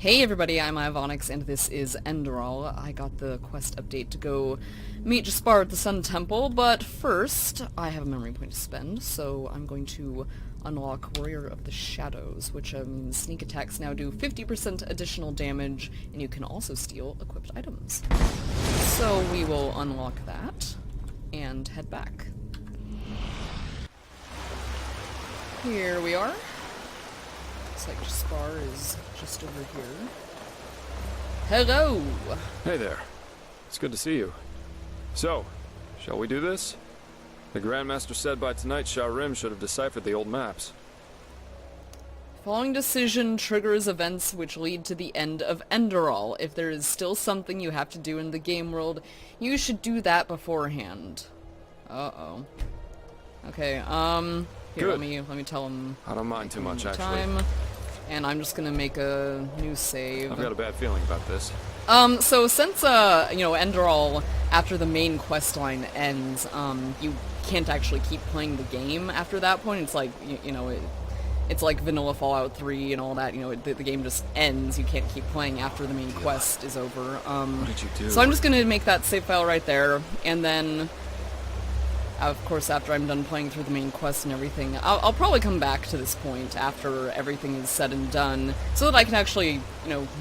Hey everybody, I'm Ivonix, and this is Enderal. I got the quest update to go meet Jaspar at the Sun Temple, but first, I have a memory point to spend, so I'm going to unlock Warrior of the Shadows, which means sneak attacks now do 50% additional damage, and you can also steal equipped items. So we will unlock that, and head back. Here we are. Looks like Jaspar is just over here. Hello! Hey there. It's good to see you. So, shall we do this? The Grandmaster said by tonight sha'rim should have deciphered the old maps. Following decision triggers events which lead to the end of Enderal. If there is still something you have to do in the game world, you should do that beforehand. Uh-oh. Okay, here, Good. let me tell him. I don't mind too much, actually. And I'm just gonna make a new save. I've got a bad feeling about this. So since, Enderal, after the main quest line ends, you can't actually keep playing the game after that point. It's like, it's like vanilla Fallout 3 and all that, the game just ends. You can't keep playing after the main quest is over. What did you do? So I'm just gonna make that save file right there, and then, of course, after I'm done playing through the main quest and everything, I'll probably come back to this point after everything is said and done, so that I can actually,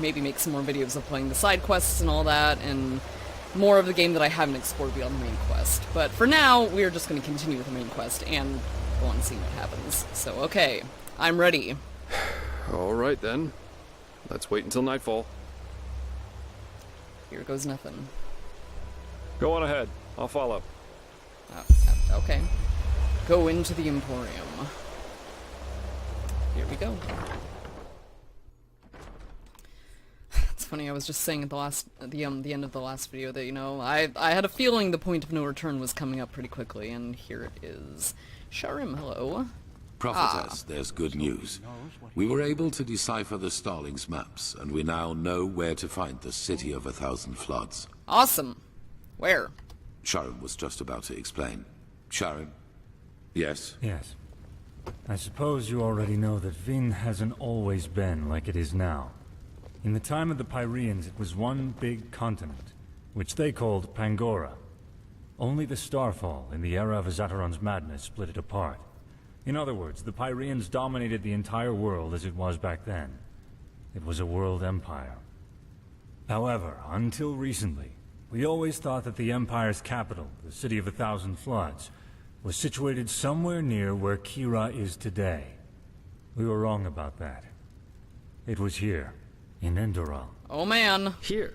maybe make some more videos of playing the side quests and all that, and more of the game that I haven't explored beyond the main quest. But for now, we're just going to continue with the main quest and go on and see what happens. So, okay, I'm ready. Alright then. Let's wait until nightfall. Here goes nothing. Go on ahead. I'll follow. Okay. Go into the Emporium. Here we go. It's funny, I was just saying at the end of the last video that, I had a feeling the point of no return was coming up pretty quickly, and here it is. Sha'rim, hello. Prophetess, there's good news. We were able to decipher the Starling's maps, and we now know where to find the City of 1,000 Floods. Awesome. Where? Sha'rim was just about to explain. Sha'rim? Yes? Yes. I suppose you already know that Vin hasn't always been like it is now. In the time of the Pyreans, it was one big continent, which they called Pangora. Only the Starfall, in the era of Azataron's madness, split it apart. In other words, the Pyreans dominated the entire world as it was back then. It was a world empire. However, until recently, we always thought that the Empire's capital, the City of 1,000 Floods, was situated somewhere near where Kira is today. We were wrong about that. It was here, in Enderal. Oh man. Here.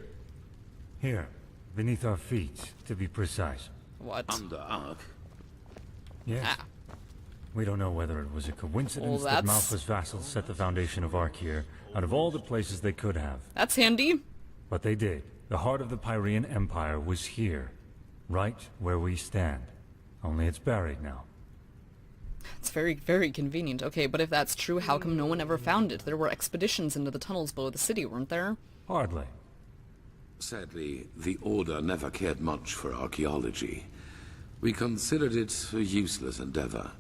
Here, beneath our feet, to be precise. What? Under Ark? Yes. Ah. We don't know whether it was a coincidence Well, that Malfa's vassals set the foundation of Ark here, out of all the places they could have. That's handy. But they did. The heart of the Pyrean Empire was here, right where we stand. Only it's buried now. It's very, very convenient. Okay, but if that's true, how come no one ever found it? There were expeditions into the tunnels below the city, weren't there? Hardly. Sadly, the Order never cared much for archaeology. We considered it a useless endeavor.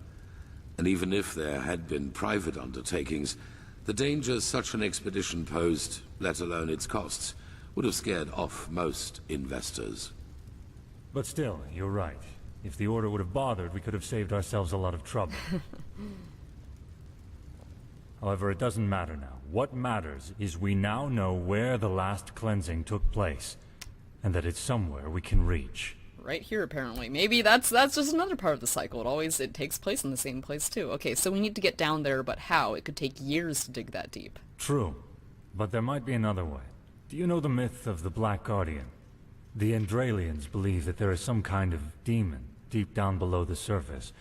And even if there had been private undertakings, the dangers such an expedition posed, let alone its costs, would have scared off most investors. But still, you're right. If the Order would have bothered, we could have saved ourselves a lot of trouble. However, it doesn't matter now. What matters is we now know where the last cleansing took place, and that it's somewhere we can reach. Right here, apparently. Maybe that's just another part of the cycle. It takes place in the same place, too. Okay, so we need to get down there, but how? It could take years to dig that deep. True. But there might be another way. Do you know the myth of the Black Guardian? The Endralians believe that there is some kind of demon deep down below the surface,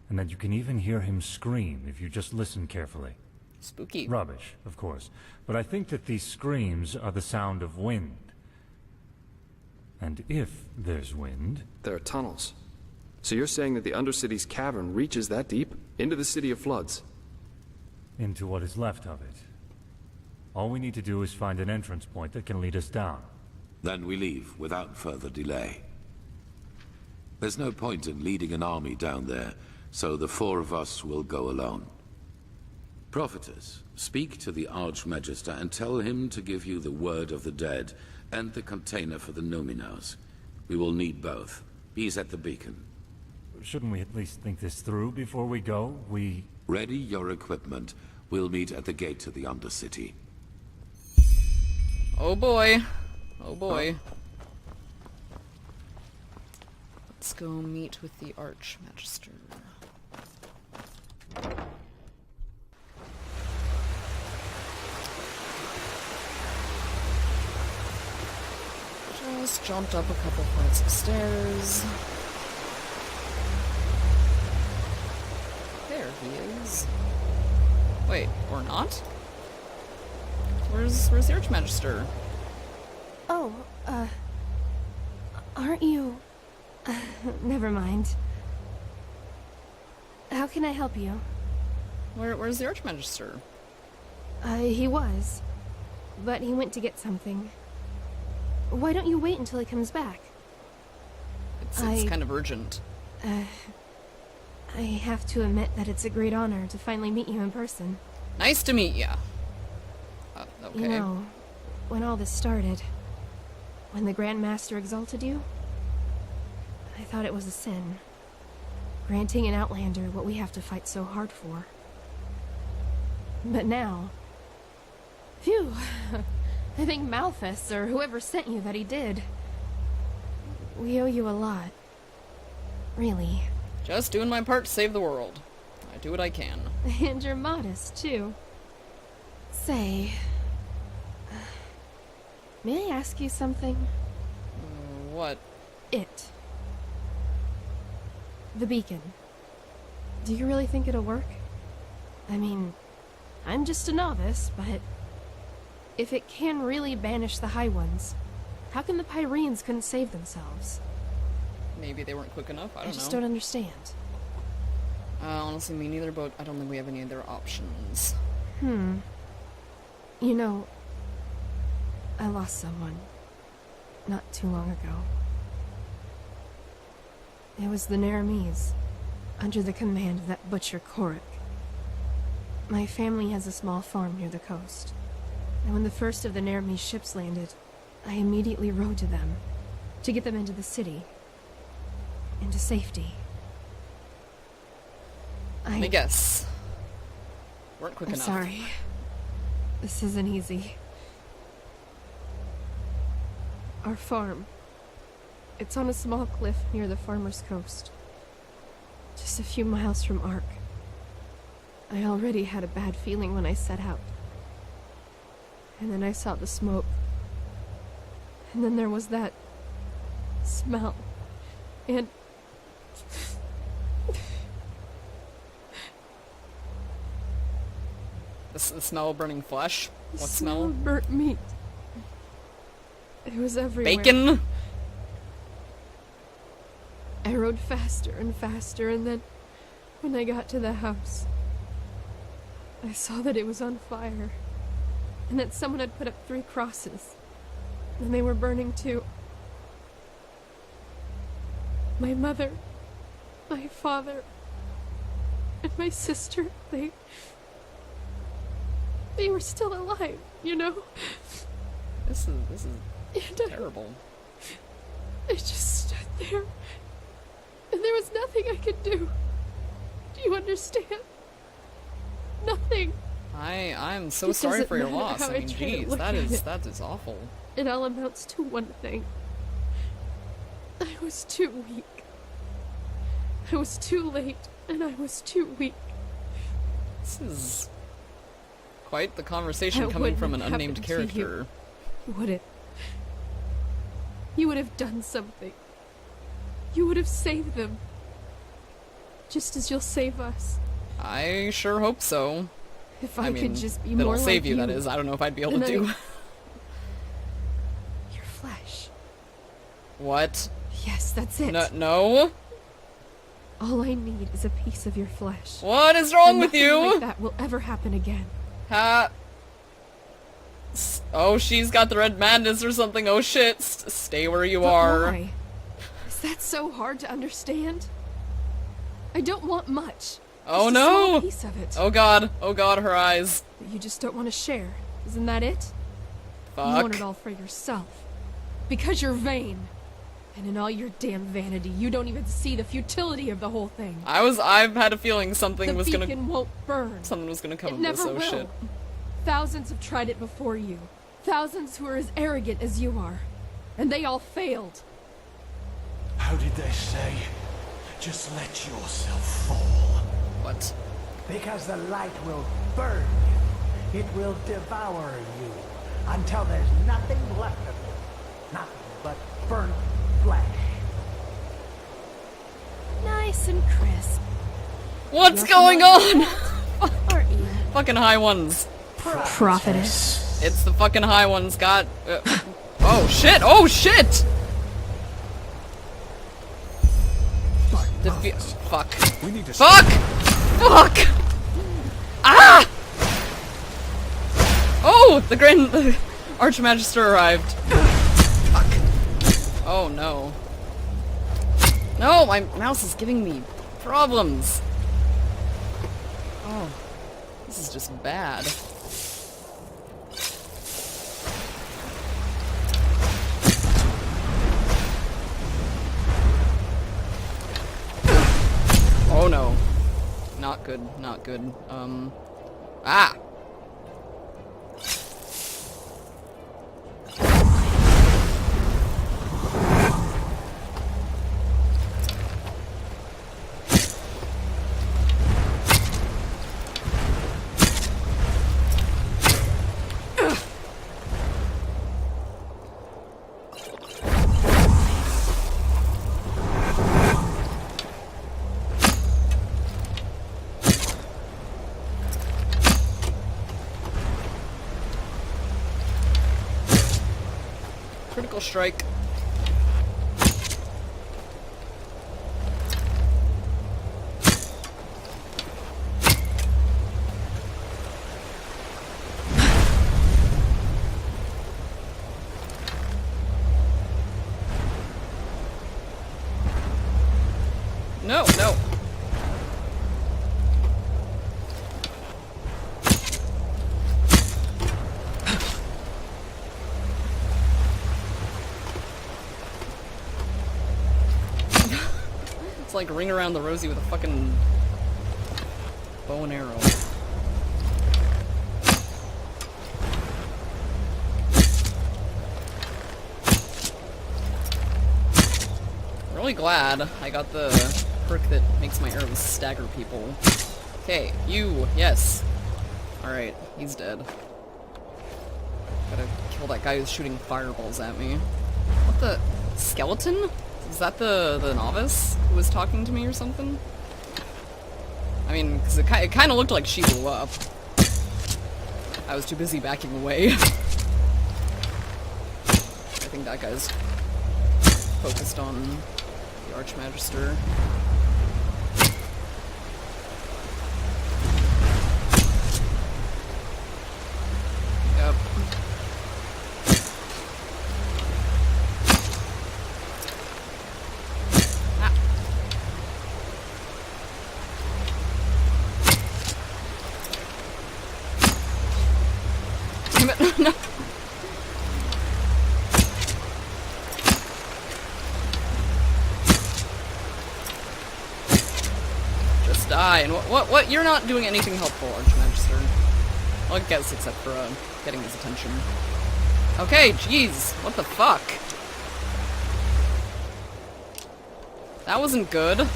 and that you can even hear him scream if you just listen carefully. Spooky. Rubbish, of course. But I think that these screams are the sound of wind. And if there's wind... There are tunnels. So you're saying that the Undercity's cavern reaches that deep? Into the City of Floods? into what is left of it. All we need to do is find an entrance point that can lead us down. Then we leave without further delay. There's no point in leading an army down there, so the four of us will go alone. Prophetess, speak to the Archmagister and tell him to give you the word of the dead and the container for the Numenors. We will need both. He's at the beacon. Shouldn't we at least think this through before we go? Ready your equipment. We'll meet at the gate to the Undercity. Oh boy. Oh boy. Let's go meet with the Archmagister. Just jumped up a couple flights of stairs. There he is. Wait, or not? Where's the Archmagister? Oh, aren't you... never mind. How can I help you? Where's the Archmagister? He was. But he went to get something. Why don't you wait until he comes back? It's kind of urgent. I have to admit that it's a great honor to finally meet you in person. Nice to meet ya. Okay. You know, when all this started, when the Grand Master exalted you, I thought it was a sin. Granting an Outlander what we have to fight so hard for. But now... Phew! I think Malthus, or whoever sent you, that he did. We owe you a lot. Really. Just doing my part to save the world. I do what I can. And you're modest, too. Say... may I ask you something? What? The beacon. Do you really think it'll work? I mean, I'm just a novice, but... if it can really banish the High Ones, how come the Pyreans couldn't save themselves? Maybe they weren't quick enough? I don't know. I just don't understand. Honestly, me neither, but I don't think we have any other options. You know, I lost someone not too long ago. It was the Naramis, under the command of that butcher Korik. My family has a small farm near the coast, and when the first of the Naramis ships landed, I immediately rode to them, to get them into the city, into safety. Let me guess. Weren't quick I'm enough. sorry. This isn't easy. Our farm. It's on a small cliff near the farmer's coast. Just a few miles from Ark. I already had a bad feeling when I set out. And then I saw the smoke. And then there was that smell. And... The smell of burning flesh? the What smell smell? of burnt meat. It was everywhere. Bacon? I rode faster and faster, and then, when I got to the house, I saw that it was on fire, and that someone had put up 3 crosses, and they were burning too. My mother, my father, and my sister, they were still alive, you know? This is And terrible. I just stood there, and there was nothing I could do. Do you understand? Nothing. I'm so It sorry doesn't for your matter loss. how I I mean, try to geez, look that at is it. awful. It all amounts to one thing. I was too weak. I was too late, and I was too weak. This is quite the conversation That coming from an wouldn't unnamed happen to you. character. Would it? You would have done something. You would have saved them. Just as you'll save us. I sure hope so. If I I mean, could just be that'll more save like you, that is. I don't know if I'd be able to then do. Your flesh. What? Yes, that's it. No? All I need is a piece of your flesh. What is wrong And with nothing you? like that will ever happen again. Oh, she's got the red madness or something. Oh shit. Stay where you But are. why? Is that so hard to understand? I don't want much. Oh Just a small no! piece of it. Oh god, her eyes. But you just don't want to share. Isn't that it? You Fuck. want it all for yourself. Because you're vain. And in all your damn vanity, you don't even see the futility of the whole thing. I've had a feeling something The was beacon gonna won't burn. come It of never this, oh will. shit. Thousands have tried it before you. Thousands who are as arrogant as you are. And they all failed. How did they say? Just let yourself fall. What? Because the light will burn you. It will devour you. Until there's nothing left of you. Nothing but burnt flesh. Nice and crisp. What's Nothing going like on? Aren't you? Fucking high ones. Prophetess. It's the fucking high ones, got... oh shit, oh shit! Fuck. We need to Fuck! Fuck! Ah! Oh! The Grand Archmagister arrived. Fuck. Oh no. No, my mouse is giving me problems. Oh. This is just bad. Oh no. Not good, not good. Ah! Critical strike. No, no. It's like ring around the rosy with a fucking bow and arrow. I'm really glad I got the perk that makes my arrows stagger people. Okay, you, yes. Alright, he's dead. Gotta kill that guy who's shooting fireballs at me. What the? Skeleton? Is that the novice who was talking to me or something? I mean, because it kind of looked like she blew up. I was too busy backing away. I think that guy's focused on the Archmagister. Yep. Damn it, no. Just die, and what, you're not doing anything helpful, Archmagister. Well, I guess except for, getting his attention. Okay, jeez, what the fuck? That wasn't good.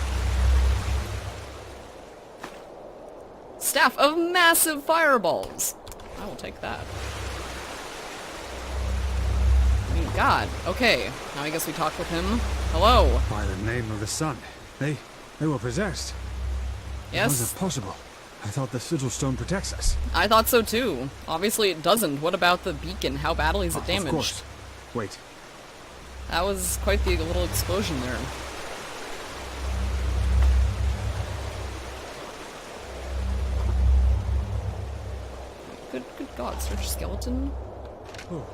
Staff of massive fireballs. I will take that. I mean, God. Okay, now I guess we talk with him. Hello. By the name of the sun. They were possessed. How is Yes, it possible? I thought the sigil stone protects us. I thought so too. Obviously it doesn't. What about the beacon? How badly is it damaged? Of course. Wait. That was quite the little explosion there. Good God, search skeleton? Oh,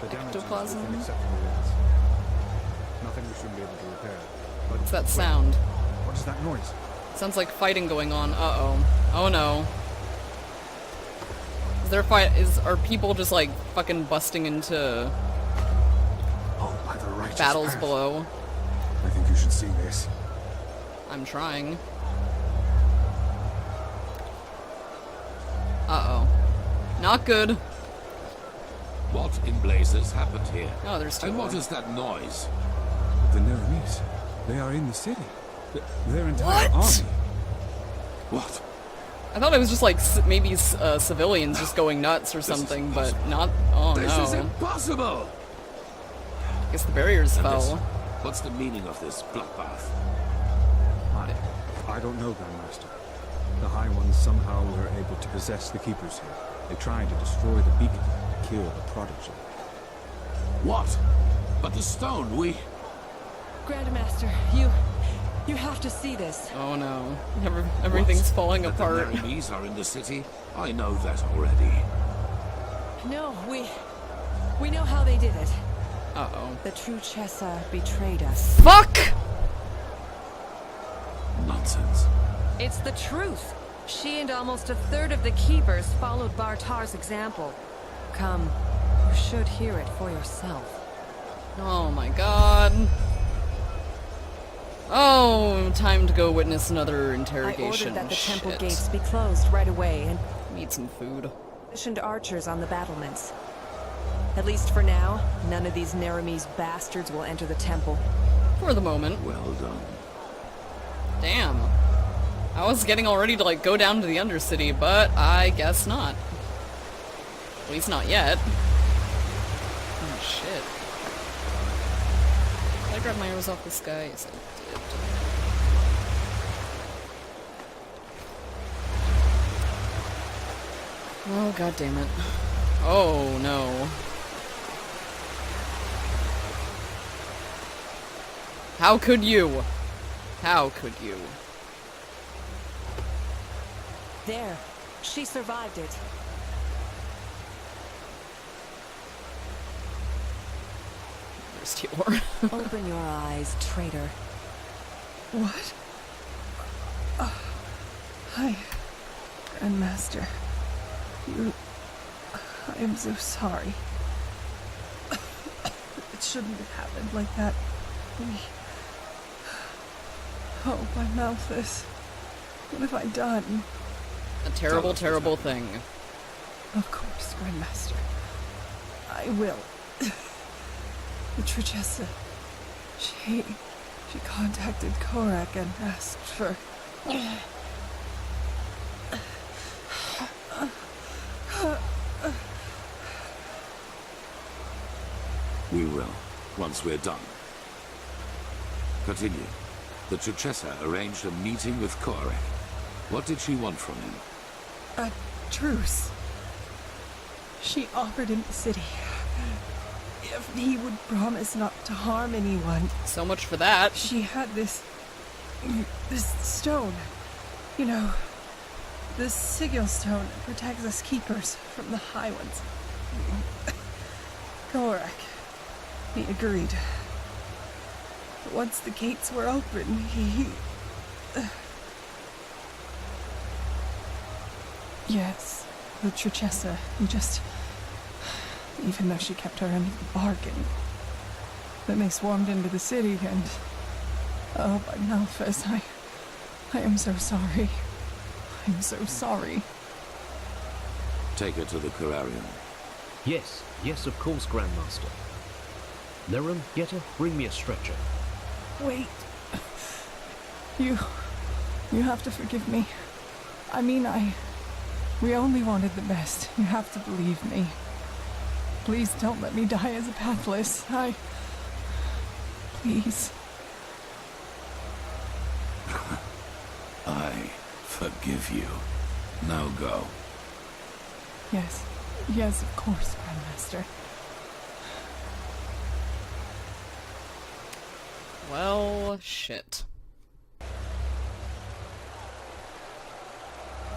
the damage is Ectoplasm? within acceptable limits. Nothing we shouldn't be able to repair. But What's that wait, sound? what is that noise? Sounds like fighting going on. Uh-oh. Oh no. Are people just like fucking busting into Oh, by the righteous battles path. below? I think you should see this. I'm trying. Uh-oh. Not good. What in blazes happened here? Oh, there's two And of what them. is that noise? The Neremese. They are in the city. Their entire What? army. What? I thought it was just like maybe civilians just going nuts or something, but not. Oh This is no. impossible! I guess the barriers And this, fell. what's the meaning of this bloodbath? I don't know, Grandmaster. The High Ones somehow were able to possess the Keepers here. They tried to destroy the beacon, to kill the Prodigy. What? But the stone, Grandmaster, you have to see this. Oh no. Everything's What? falling That apart. the Neremese are in the city? I know that already. No, we know how they did it. Uh-oh. The true Chessa betrayed us. Fuck! Nonsense. It's the truth. She and almost a third of the Keepers followed Bartar's example. Come, you should hear it for yourself. Oh my god. Oh, time to go witness another I interrogation. ordered that the temple Shit. gates be closed right away and Need some food. positioned archers on the battlements. At least for now, none of these Neremese bastards will enter the temple. For the moment. Well done. Damn. I was getting all ready to like go down to the Undercity, but I guess not. At least not yet. Oh shit. Did I grab my arrows off this guy? Yes, I did. Oh god damn it. Oh no. How could you? How could you? There, she survived it. There's Tior. Open your eyes, traitor. What? Hi, Grandmaster. I am so sorry. It shouldn't have happened like that. Oh, my Malthus. What have I done? A terrible, terrible thing. Of course, Grandmaster. I will. The Trichessa. She contacted Korak and asked for... We will, once we're done. Continue. The Trichessa arranged a meeting with Korak. What did she want from him? a truce. She offered him the city. If he would promise not to harm anyone. So much for that. She had this stone. You know, the sigil stone that protects us keepers from the High Ones. Korak. He agreed. But once the gates were open, he... Yes, the Trichessa. He just... Even though she kept her end of the bargain. Then they swarmed into the city and... Oh, by Malphas, I am so sorry. I'm so sorry. Take her to the Corarium. Yes, yes, of course, Grandmaster. Nerem, Yetta, bring me a stretcher. Wait. You have to forgive me. I mean, we only wanted the best. You have to believe me. Please don't let me die as a pathless. Please. I forgive you. Now go. Yes. Yes, of course, Grandmaster. Well, shit.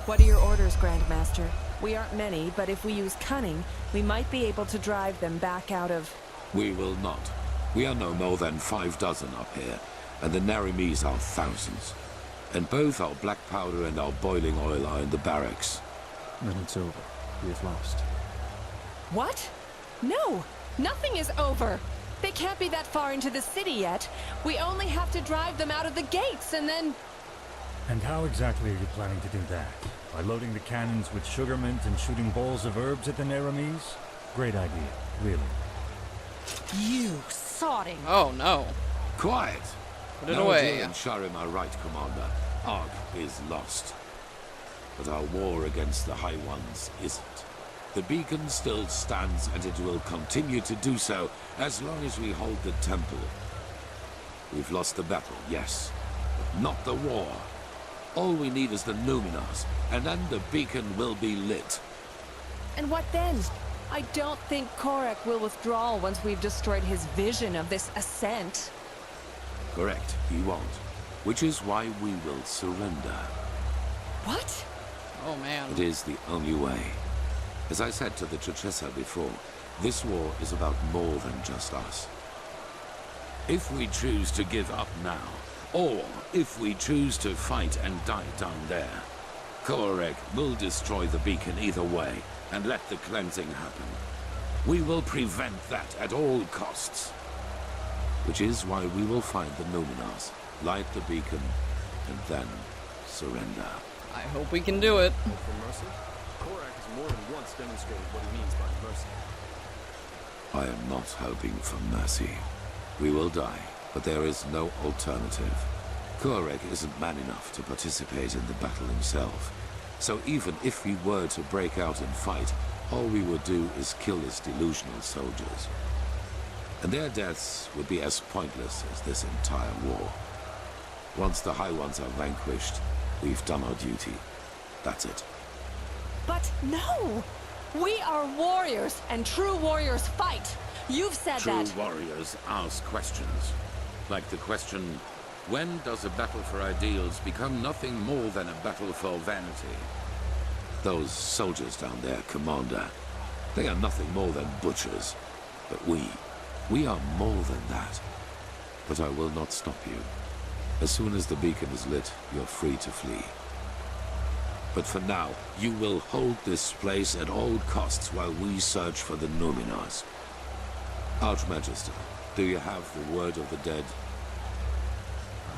What are your orders, Grandmaster? We aren't many, but if we use cunning, we might be able to drive them back out of... We will not. We are no more than 6 up here, and the Neremese are thousands. And both our black powder and our boiling oil are in the barracks. Then it's over. We have lost. What? No! Nothing is over! They can't be that far into the city yet. We only have to drive them out of the gates and then... And how exactly are you planning to do that? By loading the cannons with sugar mint and shooting bowls of herbs at the Neramis? Great idea, really. You sodding! Oh no. Quiet! Put it Now away. Enderal and sha'rim are right, Commander. Ark is lost. But our war against the High Ones isn't. The beacon still stands, and it will continue to do so as long as we hold the temple. We've lost the battle, yes, but not the war. All we need is the Numenors, and then the beacon will be lit. And what then? I don't think Korek will withdraw once we've destroyed his vision of this ascent. Correct, he won't. Which is why we will surrender. What? Oh man. It is the only way. As I said to the Chachesa before, this war is about more than just us. If we choose to give up now, or if we choose to fight and die down there, Korek will destroy the beacon either way and let the cleansing happen. We will prevent that at all costs. Which is why we will find the Numenors, light the beacon, and then surrender. I hope we can do it. Hope for mercy? Korak has more than once demonstrated what he means by mercy. I am not hoping for mercy. We will die, but there is no alternative. Korek isn't man enough to participate in the battle himself. So even if we were to break out and fight, all we would do is kill his delusional soldiers. And their deaths would be as pointless as this entire war. Once the High Ones are vanquished, we've done our duty. That's it. But no! We are warriors, and true warriors fight! You've said True that! warriors ask questions. Like the question, when does a battle for ideals become nothing more than a battle for vanity? Those soldiers down there, Commander, they are nothing more than butchers. But we are more than that. But I will not stop you. As soon as the beacon is lit, you're free to flee. But for now, you will hold this place at all costs while we search for the Numenors. Archmagister, do you have the word of the dead?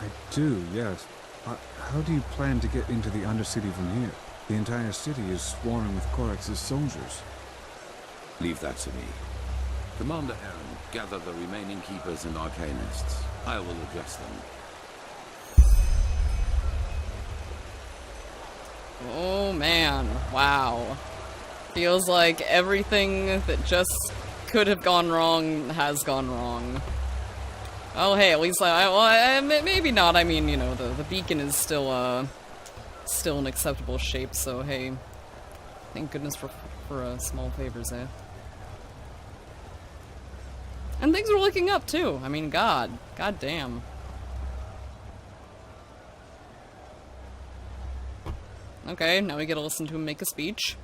I do, yes. But how do you plan to get into the Undercity from here? The entire city is swarming with Korax's soldiers. Leave that to me. Commander Aaron, gather the remaining Keepers and Arcanists. I will address them. Oh man, wow. Feels like everything that just could have gone wrong has gone wrong. Oh hey, at least maybe not. I mean, you know, the beacon is still in acceptable shape, so hey. Thank goodness for small favors, eh? And things are looking up too. I mean, god damn. Okay, now we get to listen to him make a speech.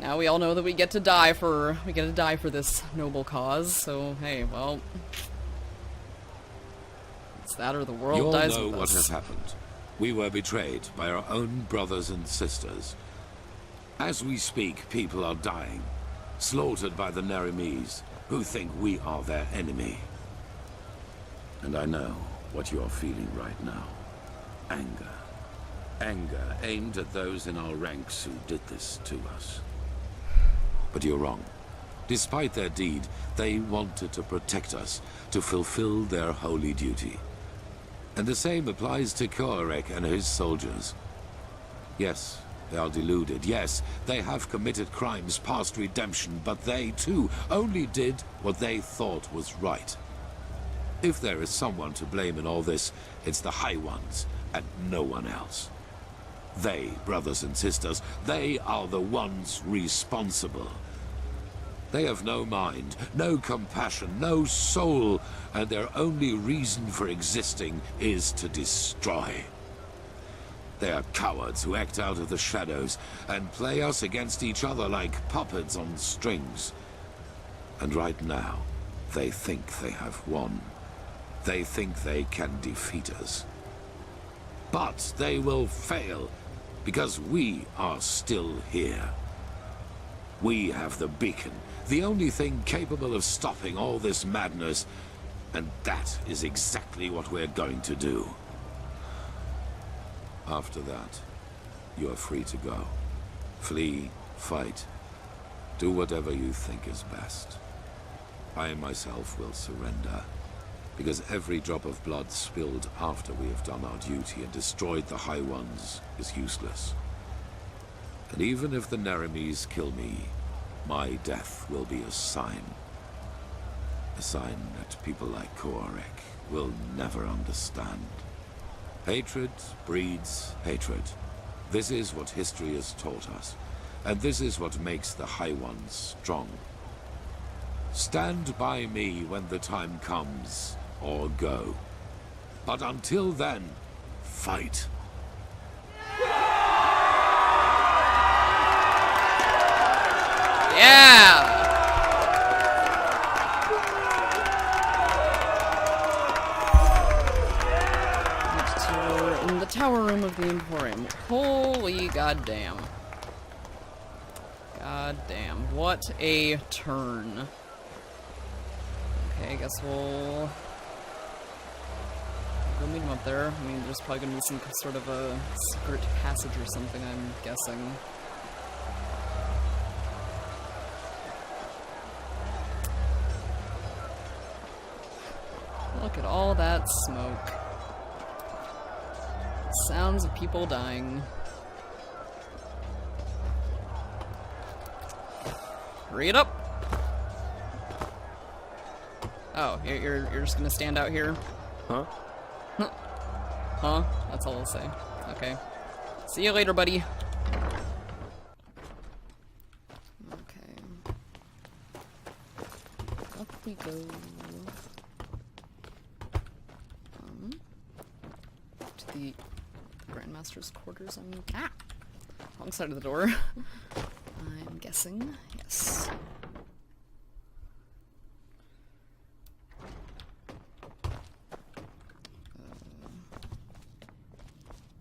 Now we all know that we get to die for this noble cause, so hey, well, it's that or the world dies with us. You all know what has happened. We were betrayed by our own brothers and sisters. As we speak, people are dying, slaughtered by the Neramis, who think we are their enemy. And I know what you are feeling right now. Anger. Anger aimed at those in our ranks who did this to us. But you're wrong. Despite their deed, they wanted to protect us, to fulfill their holy duty. And the same applies to Korek and his soldiers. Yes, they are deluded. Yes, they have committed crimes past redemption, but they, too, only did what they thought was right. If there is someone to blame in all this, it's the High Ones, and no one else. They, brothers and sisters, they are the ones responsible. They have no mind, no compassion, no soul, and their only reason for existing is to destroy. They are cowards who act out of the shadows and play us against each other like puppets on strings. And right now, they think they have won. They think they can defeat us. But they will fail, because we are still here. We have the beacon, the only thing capable of stopping all this madness, and that is exactly what we're going to do. After that, you are free to go. Flee, fight, do whatever you think is best. I myself will surrender, because every drop of blood spilled after we have done our duty and destroyed the High Ones is useless. And even if the Nerimes kill me, my death will be a sign. A sign that people like dal'varek will never understand. Hatred breeds hatred. This is what history has taught us, and this is what makes the High Ones strong. Stand by me when the time comes, or go. But until then, fight. Yeah! We're in the tower room of the Emporium. Holy goddamn. Goddamn. What a turn. Okay, I guess we'll go meet him up there. I mean, there's probably gonna be some sort of a secret passage or something, I'm guessing. Look at all that smoke. Sounds of people dying. Hurry it up! Oh, you're just gonna stand out here? Huh? Huh? That's all I'll say. Okay. See you later, buddy. Okay. Up we go. To the Grandmaster's quarters, wrong side of the door. I'm guessing. Yes.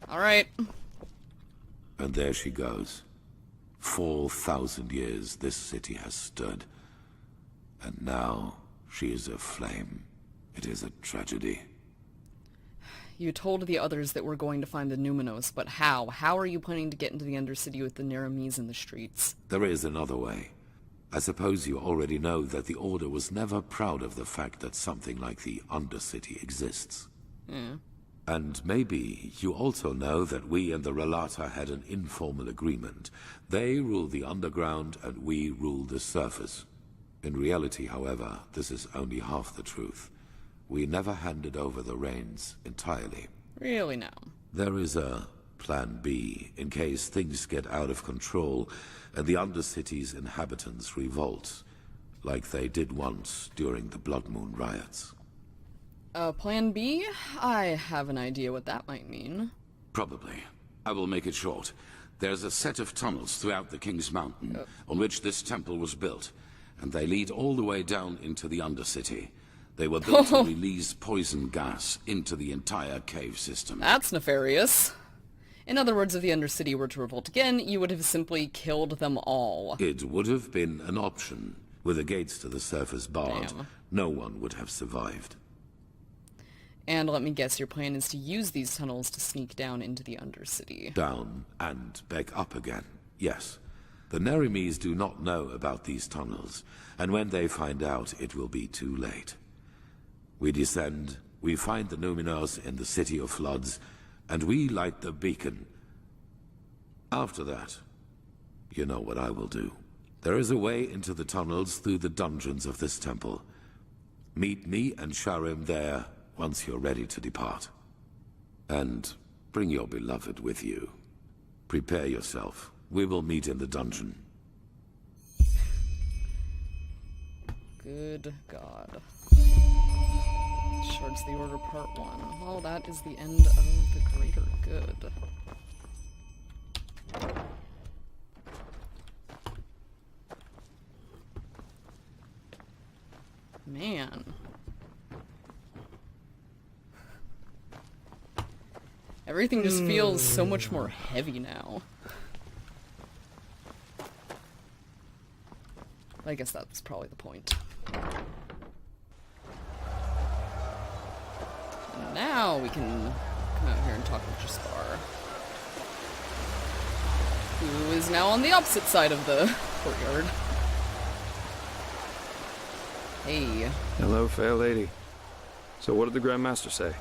Alright. And there she goes. 4,000 years this city has stood. And now she is aflame. It is a tragedy. You told the others that we're going to find the Numinos, but how? How are you planning to get into the Undercity with the Nerimes in the streets? There is another way. I suppose you already know that the Order was never proud of the fact that something like the Undercity exists. Yeah. And maybe you also know that we and the Relata had an informal agreement. They rule the underground and we rule the surface. In reality, however, this is only half the truth. We never handed over the reins entirely. Really now? There is a plan B in case things get out of control and the Undercity's inhabitants revolt, like they did once during the Blood Moon riots. Plan B? I have an idea what that might mean. Probably. I will make it short. There's a set of tunnels throughout the King's Mountain on which this temple was built, and they lead all the way down into the Undercity. They were built to release poison gas into the entire cave system. That's nefarious. In other words, if the Undercity were to revolt again, you would have simply killed them all. It would have been an option. With the gates to the surface barred, no one would have survived. And let me guess, your plan is to use these tunnels to sneak down into the Undercity. Down and back up again, yes. The Nerimes do not know about these tunnels, and when they find out, it will be too late. We descend, we find the Numinos in the City of Floods, and we light the beacon. After that, you know what I will do. There is a way into the tunnels through the dungeons of this temple. Meet me and sha'rim there once you're ready to depart. And bring your beloved with you. Prepare yourself. We will meet in the dungeon. Good God. Shards of the Order Part 1. Well, that is the end of the greater good. Man. Everything just feels so much more heavy now. I guess that was probably the point. And now we can come out here and talk with Jaspar, who is now on the opposite side of the courtyard. Hey. Hello, fair lady. So what did the Grand Master say?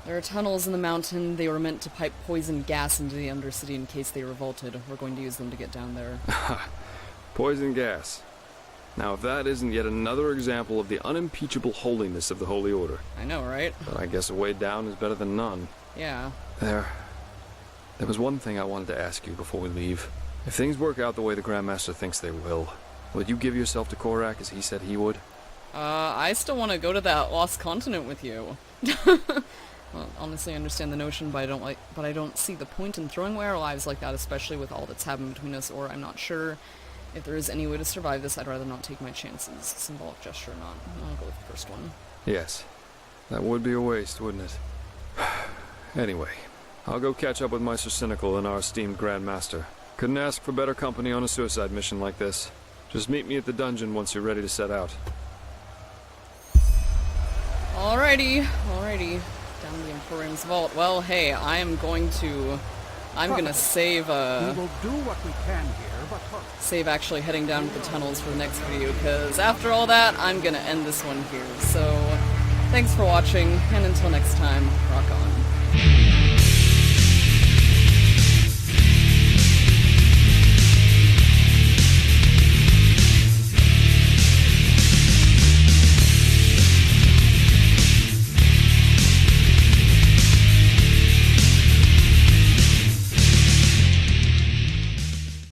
There are tunnels in the mountain. They were meant to pipe poison gas into the Undercity in case they revolted. We're going to use them to get down there. Poison gas. Now, if that isn't yet another example of the unimpeachable holiness of the Holy Order. I know, right? But I guess a way down is better than none. Yeah. There was one thing I wanted to ask you before we leave. If things work out the way the Grand Master thinks they will you give yourself to Korak as he said he would? I still want to go to that lost continent with you. Well, honestly, I understand the notion, but I don't see the point in throwing away our lives like that, especially with all that's happened between us, or I'm not sure if there is any way to survive this. I'd rather not take my chances. Symbolic gesture or not. I'll go with the first one. Yes. That would be a waste, wouldn't it? Anyway, I'll go catch up with Meister Cynical and our esteemed Grand Master. Couldn't ask for better company on a suicide mission like this. Just meet me at the dungeon once you're ready to set out. Alrighty. Down to the Emporium's vault. Well, hey, I'm gonna save, We will do what we can here, but first. save actually heading down to the tunnels for the next video, because after all that, I'm gonna end this one here. So, thanks for watching, and until next time, rock on.